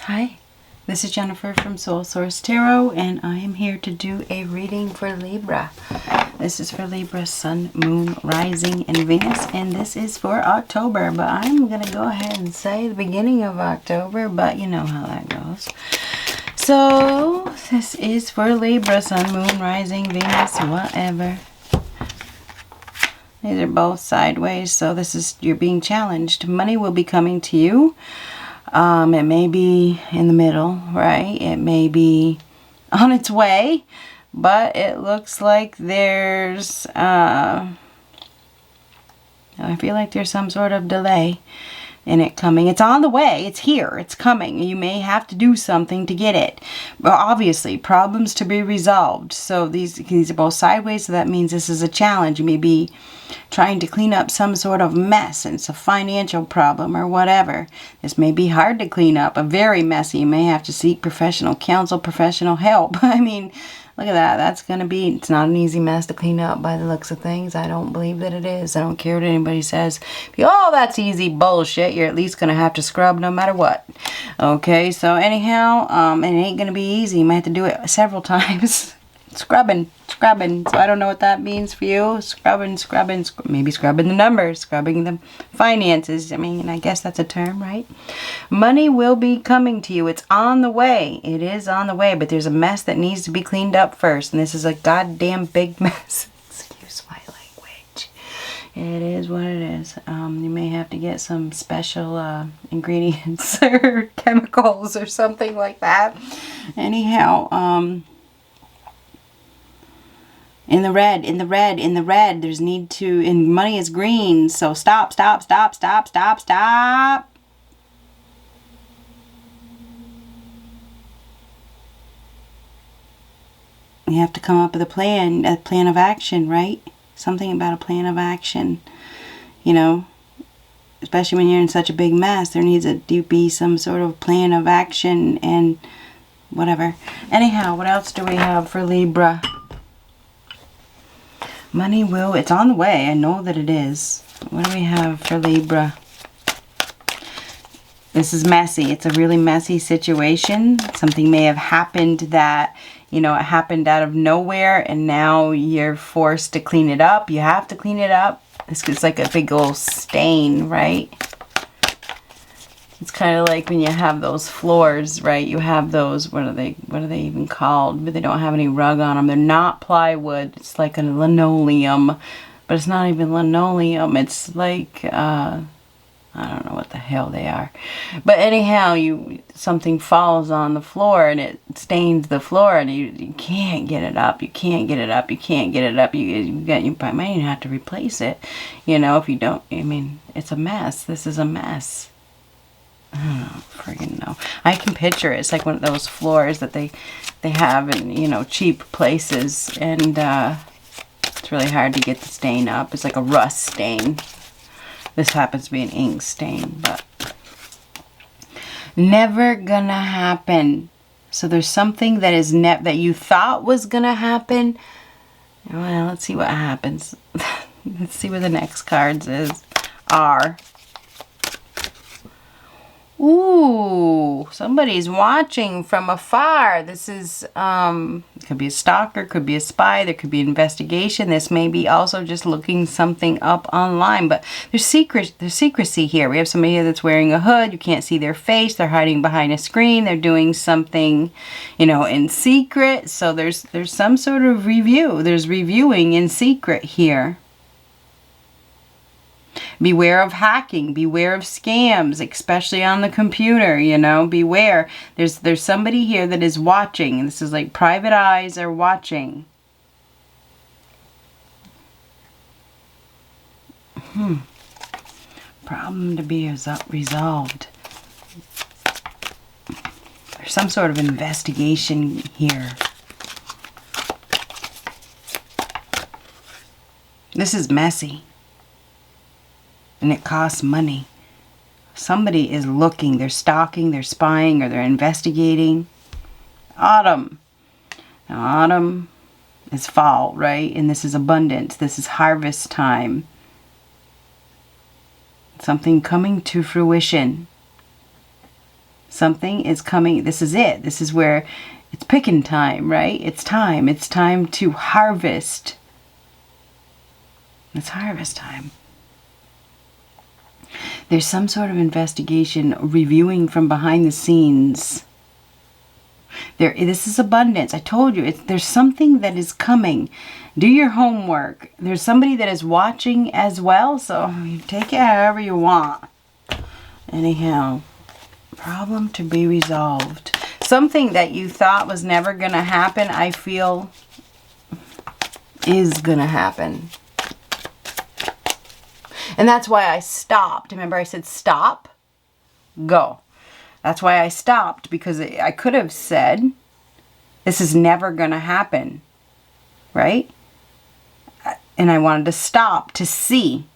Hi, this is Jennifer from Soul Source Tarot, and I am here to do a reading for Libra. This is for Libra, Sun, Moon, Rising, and Venus, and this is for October, but I'm going to go ahead and say the beginning of October, but you know how that goes. So, this is for Libra, Sun, Moon, Rising, Venus, whatever. These are both sideways, so this is, you're being challenged. Money will be coming to you. It may be in the middle, right? It may be on its way, but it looks like there's, I feel like there's some sort of delay in it coming. It's on the way. It's here. It's coming. You may have to do something to get it. But obviously, problems to be resolved. So these are both sideways, so that means this is a challenge. You may be trying to clean up some sort of mess, and it's a financial problem or whatever. This may be hard to clean up, very messy. You may have to seek professional counsel, professional help. I mean, look at that. That's going to be, it's not an easy mess to clean up by the looks of things. I don't believe that it is. I don't care what anybody says. Oh, that's easy bullshit. You're at least going to have to scrub no matter what. Okay, so anyhow, it ain't going to be easy. You might have to do it several times. Scrubbing. So I don't know what that means for you. Scrubbing, maybe scrubbing the numbers, scrubbing the finances. I mean, I guess that's a term, right? Money will be coming to you. It's on the way. It is on the way, but there's a mess that needs to be cleaned up first, and this is a goddamn big mess. Excuse my language. It is what it is. You may have to get some special ingredients or chemicals or something like that. Anyhow, in the red, there's need to, and money is green, so stop. You have to come up with a plan of action, right? Something about a plan of action, you know, especially when you're in such a big mess, there needs to be some sort of plan of action and whatever. Anyhow, what else do we have for Libra? Money will, it's on the way. I know that it is. What do we have for Libra? This is messy. It's a really messy situation. Something may have happened that, you know, it happened out of nowhere, and now you're forced to clean it up. You have to clean it up. This is like a big old stain, right? It's kind of like when you have those floors, right? You have those, what are they even called? But they don't have any rug on them. They're not plywood. It's like a linoleum, but it's not even linoleum. It's like, I don't know what the hell they are. But anyhow, something falls on the floor and it stains the floor, and you can't get it up. You can't get it up. You might even have to replace it. You know, if you don't, I mean, it's a mess. This is a mess. I don't friggin' know. I can picture it. It's like one of those floors that they have in, you know, cheap places, and it's really hard to get the stain up. It's like a rust stain. This happens to be an ink stain, but never gonna happen. So there's something that is that you thought was gonna happen. Well, let's see what happens. Let's see what the next cards are. Ooh, somebody's watching from afar. This is, could be a stalker, could be a spy, there could be an investigation. This may be also just looking something up online, but there's secrecy here. We have somebody here that's wearing a hood. You can't see their face. They're hiding behind a screen. They're doing something, you know, in secret. So there's some sort of review. There's reviewing in secret here. Beware of hacking, beware of scams, especially on the computer, you know, beware. There's somebody here that is watching. This is like private eyes are watching. Problem to be resolved. There's some sort of investigation here. This is messy. And it costs money. Somebody is looking, they're stalking, they're spying, or they're investigating. Autumn. Now, autumn is fall, right? And this is abundance. This is harvest time. Something coming to fruition. Something is coming. This is it. This is where it's picking time, right? It's time. It's time to harvest. It's harvest time. There's some sort of investigation, reviewing from behind the scenes. This is abundance. I told you, there's something that is coming. Do your homework. There's somebody that is watching as well, so you take it however you want. Anyhow, problem to be resolved. Something that you thought was never going to happen, I feel, is going to happen. And that's why I stopped. Remember I said stop, go. That's why I stopped, because I could have said, this is never going to happen, right? And I wanted to stop to see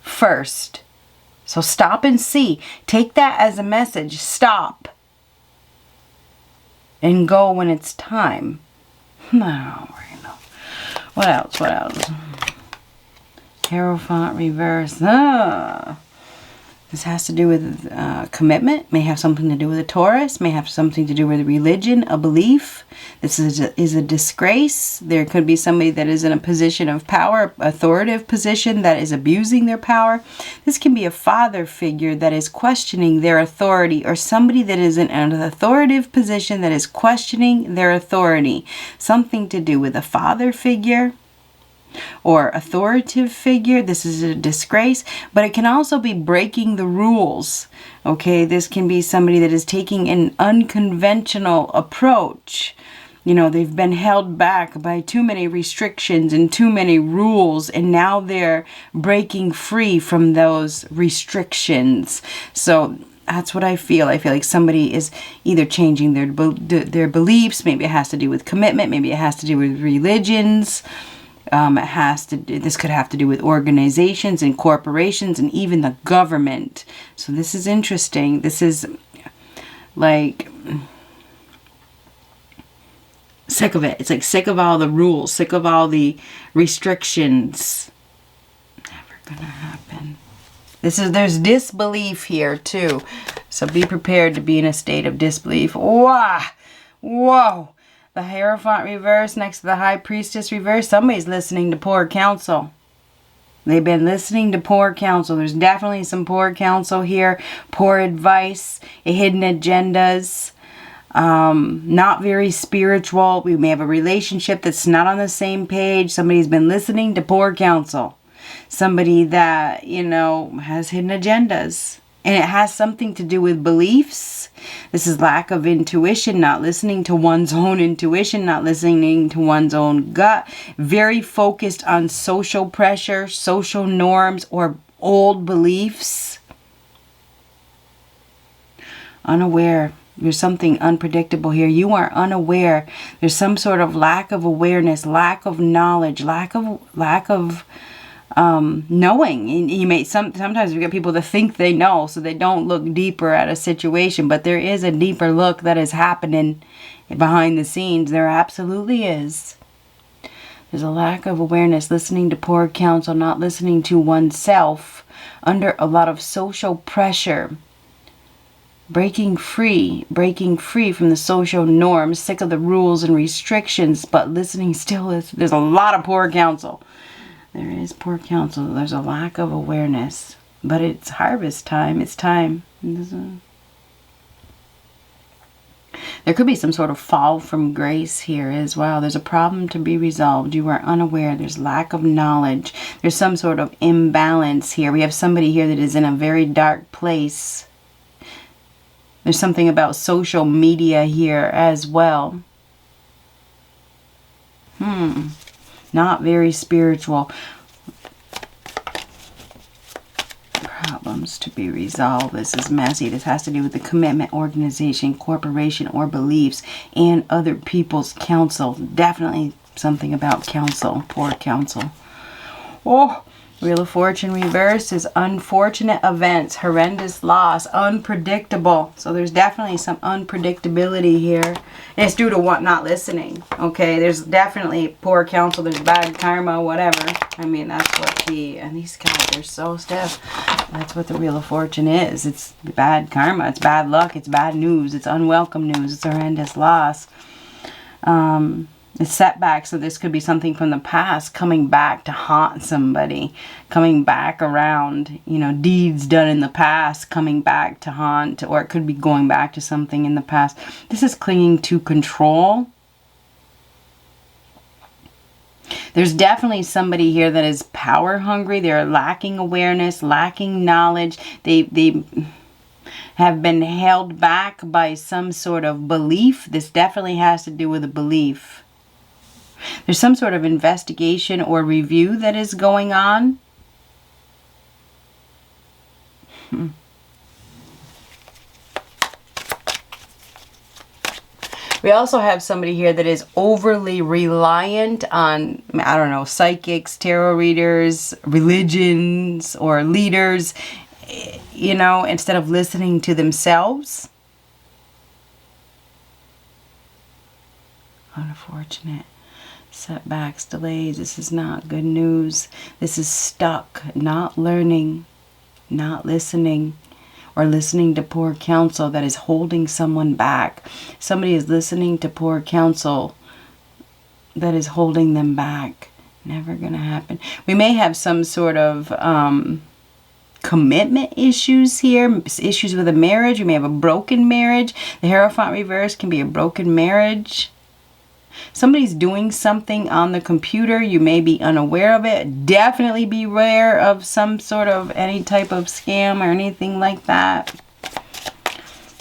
first. So stop and see. Take that as a message. Stop. And go when it's time. No, what else? What else? Hierophant reverse. This has to do with commitment. May have something to do with a Taurus. May have something to do with religion, a belief. This is a disgrace. There could be somebody that is in a position of power, authoritative position, that is abusing their power. This can be a father figure that is questioning their authority, or somebody that is in an authoritative position that is questioning their authority. Something to do with a father figure or authoritative figure. This is a disgrace, but it can also be breaking the rules. Okay, this can be somebody that is taking an unconventional approach. You know, they've been held back by too many restrictions and too many rules, and now they're breaking free from those restrictions. So that's what I feel. I feel like somebody is either changing their beliefs. Maybe it has to do with commitment. Maybe it has to do with religions. This could have to do with organizations and corporations and even the government. So this is interesting. This is like sick of it. It's like sick of all the rules, sick of all the restrictions. Never gonna happen. There's disbelief here too. So be prepared to be in a state of disbelief. Wow. Whoa. The Hierophant reverse next to the High Priestess reverse. Somebody's listening to poor counsel. They've been listening to poor counsel. There's definitely some poor counsel here. Poor advice. Hidden agendas. Not very spiritual. We may have a relationship that's not on the same page. Somebody's been listening to poor counsel. Somebody that, has hidden agendas. And it has something to do with beliefs. This is lack of intuition, not listening to one's own intuition, not listening to one's own gut. Very focused on social pressure, social norms, or old beliefs. Unaware. There's something unpredictable here. You are unaware. There's some sort of lack of awareness, lack of knowledge, lack of knowing. You may sometimes we get people that think they know, so they don't look deeper at a situation, but there is a deeper look that is happening behind the scenes. There absolutely is. There's a lack of awareness, listening to poor counsel, not listening to oneself, under a lot of social pressure. Breaking free from the social norms, sick of the rules and restrictions, but listening still is. There's a lot of poor counsel. There is poor counsel. There's a lack of awareness. But it's harvest time. It's time. There could be some sort of fall from grace here as well. There's a problem to be resolved. You are unaware. There's lack of knowledge. There's some sort of imbalance here. We have somebody here that is in a very dark place. There's something about social media here as well. Not very spiritual. Problems to be resolved. This is messy. This has to do with the commitment, organization, corporation, or beliefs, and other people's counsel. Definitely something about counsel. Poor counsel. Oh, Wheel of Fortune reversed is unfortunate events, horrendous loss, unpredictable. So there's definitely some unpredictability here. And it's due to what? Not listening. Okay, there's definitely poor counsel, there's bad karma, whatever. I mean, that's what and these guys, they're so stiff. That's what the Wheel of Fortune is. It's bad karma, it's bad luck, it's bad news, it's unwelcome news, it's horrendous loss. It's setbacks, so this could be something from the past coming back to haunt somebody, coming back around, you know, deeds done in the past coming back to haunt, or it could be going back to something in the past. This is clinging to control. There's definitely somebody here that is power hungry. They're lacking awareness, lacking knowledge. They have been held back by some sort of belief. This definitely has to do with a belief. There's some sort of investigation or review that is going on. We also have somebody here that is overly reliant on, I don't know, psychics, tarot readers, religions, or leaders, you know, instead of listening to themselves. Unfortunate. Setbacks, delays. This is not good news. This is stuck, not learning, not listening, or listening to poor counsel that is holding someone back. Somebody is listening to poor counsel that is holding them back. Never gonna happen. We may have some sort of commitment issues here, issues with a marriage. We may have a broken marriage. The Hierophant reverse can be a broken marriage. Somebody's doing something on the computer. You may be unaware of it. Definitely beware of some sort of any type of scam or anything like that.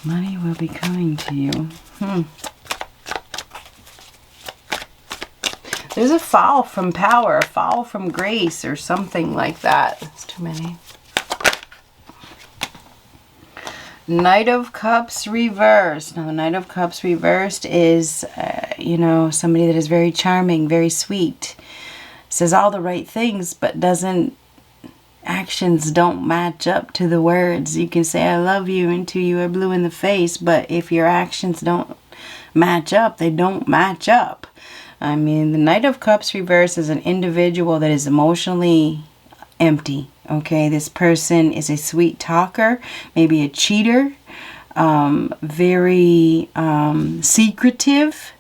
Money will be coming to you. There's a fall from power, a fall from grace, or something like that. That's too many. Knight of Cups reversed. Now, the Knight of Cups reversed is, you know, somebody that is very charming, very sweet. Says all the right things, but actions don't match up to the words. You can say, I love you, until you are blue in the face, but if your actions don't match up, they don't match up. I mean, the Knight of Cups reversed is an individual that is emotionally empty. Okay, this person is a sweet talker, maybe a cheater, very secretive,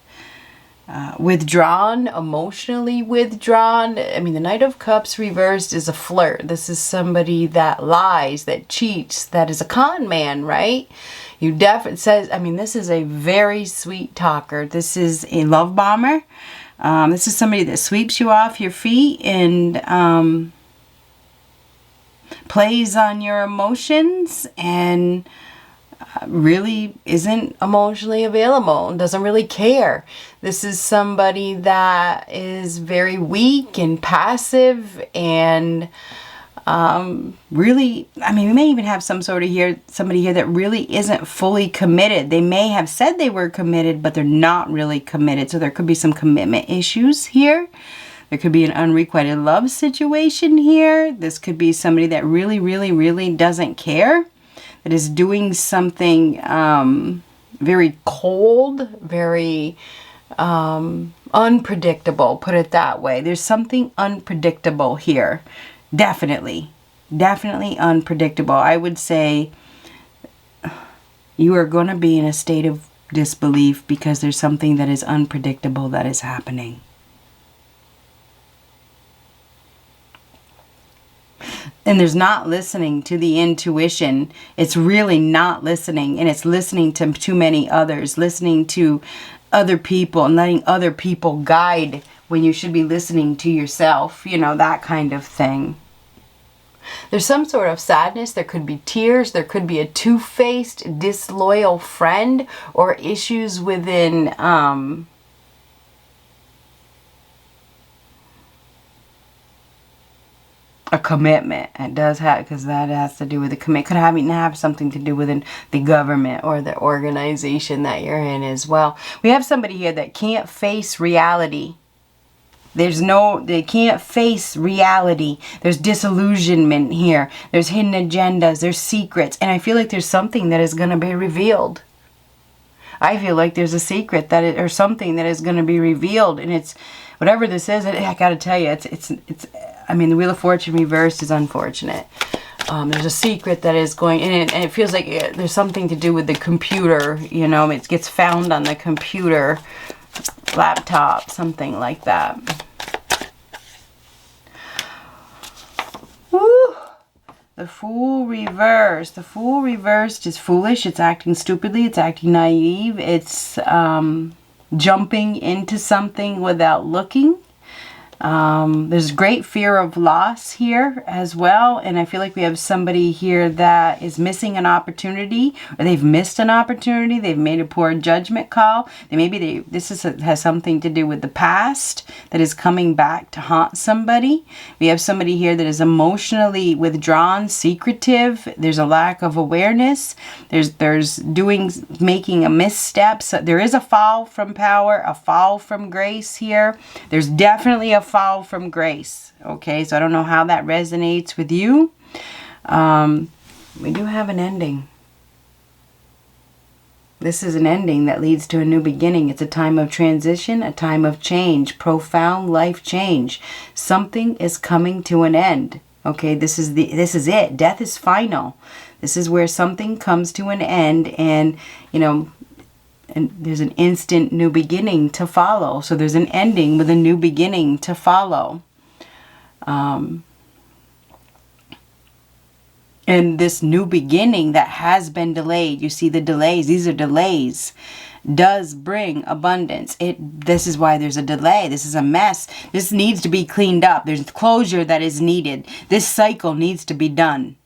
withdrawn, emotionally withdrawn. I mean, the Knight of Cups reversed is a flirt. This is somebody that lies, that cheats, that is a con man, right? You definitely says, I mean, this is a very sweet talker. This is a love bomber. This is somebody that sweeps you off your feet and plays on your emotions and really isn't emotionally available and doesn't really care. This is somebody that is very weak and passive and really, I mean, we may even have somebody here that really isn't fully committed. They may have said they were committed, but they're not really committed. So there could be some commitment issues here. There could be an unrequited love situation here. This could be somebody that really, really, really doesn't care. That is doing something very cold, very unpredictable, put it that way. There's something unpredictable here. Definitely. Definitely unpredictable. I would say you are going to be in a state of disbelief because there's something that is unpredictable that is happening. And there's not listening to the intuition. It's really not listening. And it's listening to too many others. Listening to other people and letting other people guide when you should be listening to yourself. You know, that kind of thing. There's some sort of sadness. There could be tears. There could be a two-faced, disloyal friend. Or issues within a commitment. It does have, because that has to do with the commitment. Could even have something to do with the government or the organization that you're in as well. We have somebody here that can't face reality. They can't face reality. There's disillusionment here. There's hidden agendas. There's secrets. And I feel like there's something that is going to be revealed. I feel like there's a secret or something that is going to be revealed. And it's, whatever this is, I got to tell you, I mean, the Wheel of Fortune reversed is unfortunate. There's a secret that is going in, and it feels like there's something to do with the computer. You know, it gets found on the computer, laptop, something like that. Woo! The Fool reversed. The Fool reversed is foolish. It's acting stupidly. It's acting naive. It's jumping into something without looking. There's great fear of loss here as well, and I feel like we have somebody here that is missing an opportunity, or they've missed an opportunity. They've made a poor judgment call. Has something to do with the past that is coming back to haunt somebody. We have somebody here that is emotionally withdrawn, secretive. There's a lack of awareness. There's making a misstep. So there is a fall from power, a fall from grace here. There's definitely a fall from grace. Okay, so I don't know how that resonates with you. We do have an ending. This is an ending that leads to a new beginning. It's a time of transition, a time of change, profound life change. Something is coming to an end. Okay, this is it. Death is final. This is where something comes to an end, and and there's an instant new beginning to follow. So there's an ending with a new beginning to follow. And this new beginning that has been delayed, you see the delays, these are delays, does bring abundance. This is why there's a delay. This is a mess. This needs to be cleaned up. There's closure that is needed. This cycle needs to be done.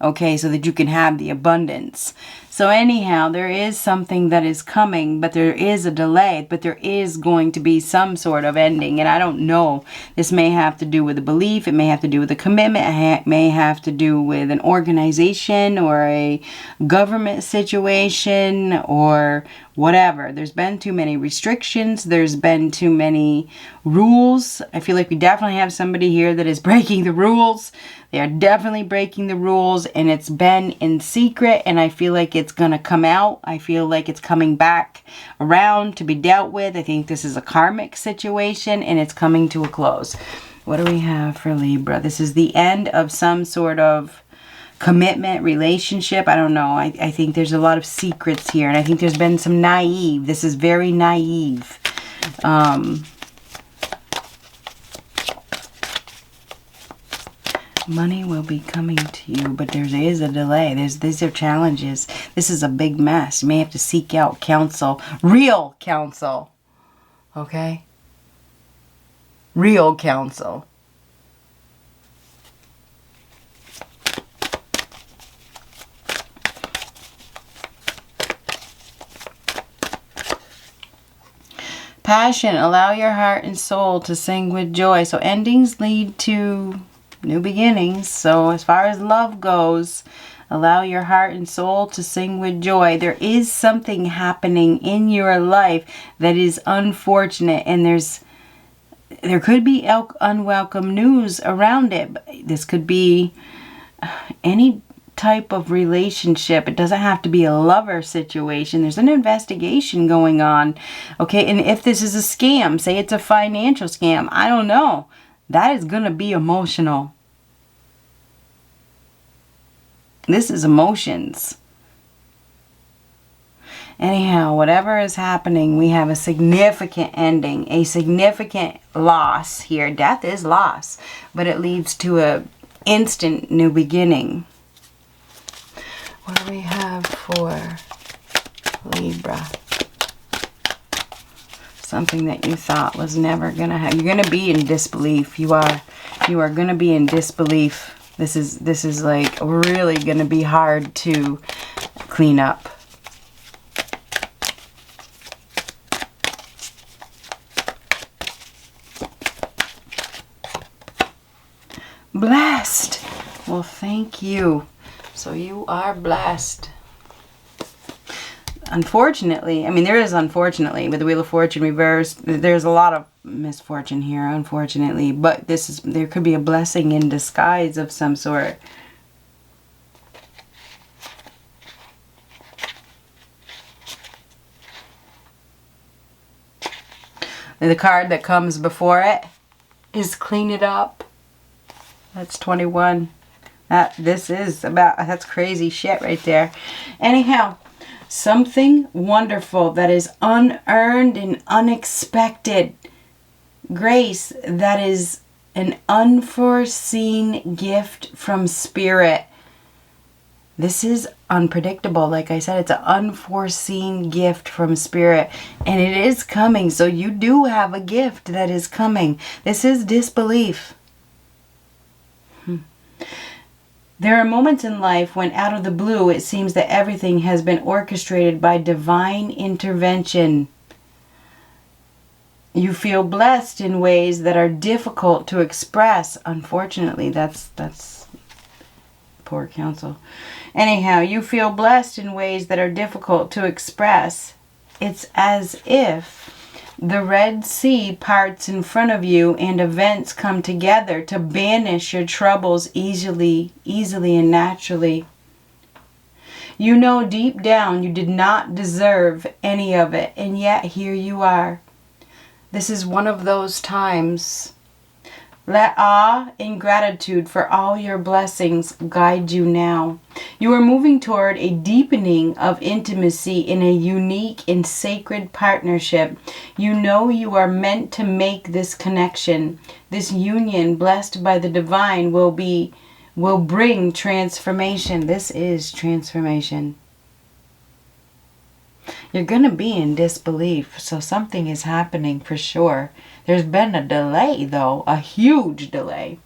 Okay, so that you can have the abundance. So anyhow, there is something that is coming, but there is a delay, but there is going to be some sort of ending. And I don't know. This may have to do with a belief. It may have to do with a commitment. It may have to do with an organization or a government situation or whatever. There's been too many restrictions. There's been too many rules. I feel like we definitely have somebody here that is breaking the rules. They are definitely breaking the rules, and it's been in secret, and I feel like it's going to come out. I feel like it's coming back around to be dealt with. I think this is a karmic situation, and it's coming to a close. What do we have for Libra? This is the end of some sort of commitment, relationship. I don't know. I think there's a lot of secrets here, and I think there's been some naive. This is very naive. Money will be coming to you, but there is a delay. These are challenges. This is a big mess. You may have to seek out counsel. Real counsel. Okay? Real counsel. Passion. Allow your heart and soul to sing with joy. So endings lead to new beginnings. So as far as love goes, allow your heart and soul to sing with joy. There is something happening in your life that is unfortunate, and there could be unwelcome news around it. This could be any type of relationship. It doesn't have to be a lover situation. There's an investigation going on. Okay, and if this is a scam, say it's a financial scam, I don't know. That is going to be emotional. This is emotions. Anyhow, whatever is happening, we have a significant ending, a significant loss here. Death is loss, but it leads to an instant new beginning. What do we have for Libra? Something that you thought was never going to happen. You're going to be in disbelief. You are going to be in disbelief. This is like really going to be hard to clean up. Blessed. Well, thank you. So you are blessed. unfortunately, I mean, there is unfortunately with the Wheel of Fortune reversed, there's a lot of misfortune here, unfortunately, but there could be a blessing in disguise of some sort. And the card that comes before it is clean it up. That's 21. That's crazy shit right there. Anyhow, something wonderful that is unearned and unexpected. Grace that is an unforeseen gift from Spirit. This is unpredictable. Like I said, it's an unforeseen gift from Spirit. And it is coming. So you do have a gift that is coming. This is disbelief. There are moments in life when out of the blue it seems that everything has been orchestrated by divine intervention. You feel blessed in ways that are difficult to express. Unfortunately, that's poor counsel. Anyhow, you feel blessed in ways that are difficult to express. It's as if the Red Sea parts in front of you and events come together to banish your troubles easily and naturally. You know deep down you did not deserve any of it, and yet here you are. This is one of those times. Let awe and gratitude for all your blessings guide you now. You are moving toward a deepening of intimacy in a unique and sacred partnership. You know you are meant to make this connection. This union, blessed by the divine, will bring transformation. This is transformation. You're going to be in disbelief, so something is happening for sure. There's been a delay, though, a huge delay.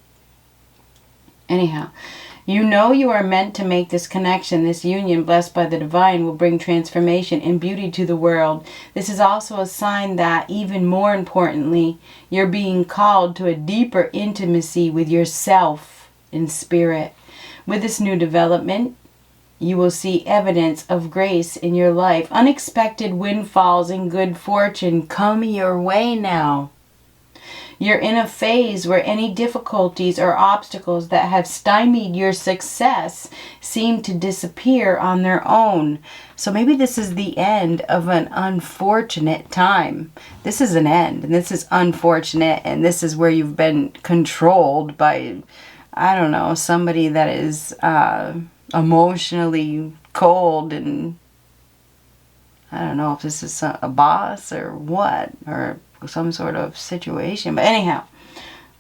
Anyhow, you know you are meant to make this connection. This union, blessed by the divine, will bring transformation and beauty to the world. This is also a sign that, even more importantly, you're being called to a deeper intimacy with yourself in spirit. With this new development, you will see evidence of grace in your life. Unexpected windfalls and good fortune come your way now. You're in a phase where any difficulties or obstacles that have stymied your success seem to disappear on their own. So maybe this is the end of an unfortunate time. This is an end, and this is unfortunate, and this is where you've been controlled by, I don't know, somebody that is emotionally cold, and I don't know if this is a boss or what, or some sort of situation. But anyhow,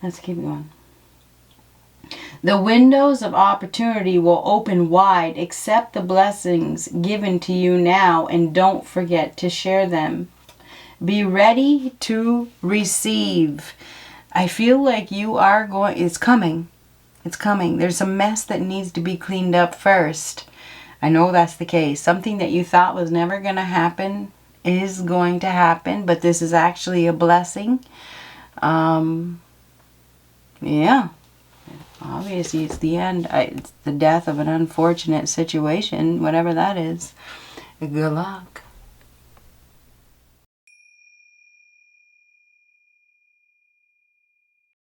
let's keep going. The windows of opportunity will open wide. Accept the blessings given to you now and don't forget to share them. Be ready to receive. I feel like you are going, it's coming. It's coming. There's a mess that needs to be cleaned up first. I know that's the case. Something that you thought was never going to happen is going to happen, but this is actually a blessing. Yeah. Obviously, it's the end. It's the death of an unfortunate situation, whatever that is. Good luck.